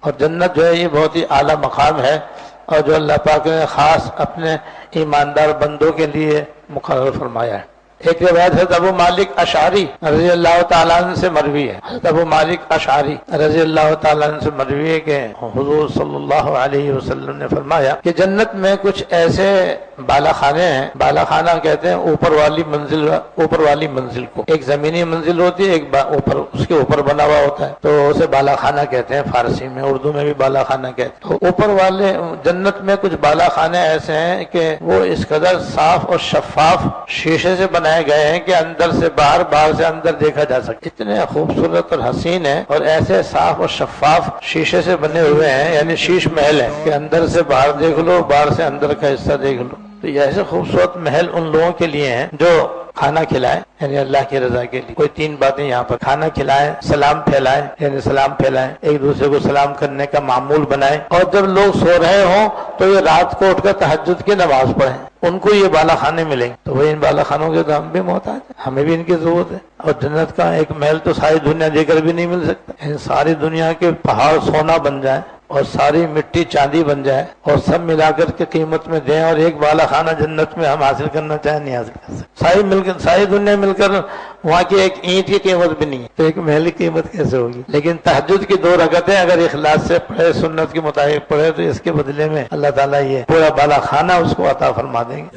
اور جنت جو ہے یہ بہت ہی اعلیٰ مقام ہے، اور جو اللہ پاک نے خاص اپنے ایماندار بندوں کے لیے مقرر فرمایا ہے۔ ایک روایت حضرت ابو مالک اشعری رضی اللہ تعالیٰ عنہ سے مروی ہے، حضرت ابو مالک اشعری رضی اللہ تعالیٰ عنہ سے مروی ہے کہ حضور صلی اللہ علیہ وسلم نے فرمایا کہ جنت میں کچھ ایسے بالا خانے ہیں، بالا خانہ کہتے ہیں اوپر والی منزل کو، ایک زمینی منزل ہوتی ہے، ایک اوپر اس کے اوپر بنا ہوا ہوتا ہے، تو اسے بالا خانہ کہتے ہیں فارسی میں، اردو میں بھی بالا خانہ کہتے ہیں۔ تو اوپر والے جنت میں کچھ بالا خانے ایسے ہیں کہ وہ اس قدر صاف اور شفاف شیشے سے بنائے گئے ہیں کہ اندر سے باہر، باہر سے اندر دیکھا جا سکے، اتنے خوبصورت اور حسین ہیں، اور ایسے صاف اور شفاف شیشے سے بنے ہوئے ہیں، یعنی شیش محل ہے کہ اندر سے باہر دیکھ لو، باہر سے اندر کا حصہ دیکھ لو۔ تو یہ ایسے خوبصورت محل ان لوگوں کے لیے ہیں جو کھانا کھلائے، یعنی اللہ کی رضا کے لیے۔ کوئی تین باتیں یہاں پر: کھانا کھلائیں، سلام پھیلائیں، یعنی سلام پھیلائیں، ایک دوسرے کو سلام کرنے کا معمول بنائیں، اور جب لوگ سو رہے ہوں تو یہ رات کو اٹھ کر تہجد کی نماز پڑھیں، ان کو یہ بالا خانے ملیں گے۔ تو وہ ان بالا خانوں کے تو ہم بھی محتاج ہیں، ہمیں بھی ان کی ضرورت ہے۔ اور جنت کا ایک محل تو ساری دنیا دے کر بھی نہیں مل سکتا، یعنی ساری دنیا کے پہاڑ سونا بن جائیں اور ساری مٹی چاندی بن جائے اور سب ملا کر کے قیمت میں دیں، اور ایک بالا خانہ جنت میں ہم حاصل کرنا چاہیں نہیں حاصل کر سکتے۔ ساری دنیا مل کر وہاں کی ایک اینٹ کی قیمت بھی نہیں ہے، تو ایک محل کی قیمت کیسے ہوگی؟ لیکن تہجد کی 2 رکعتیں اگر اخلاص سے پڑھے، سنت کے مطابق پڑھے، تو اس کے بدلے میں اللہ تعالیٰ یہ پورا بالا خانہ اس کو عطا فرما دیں گے۔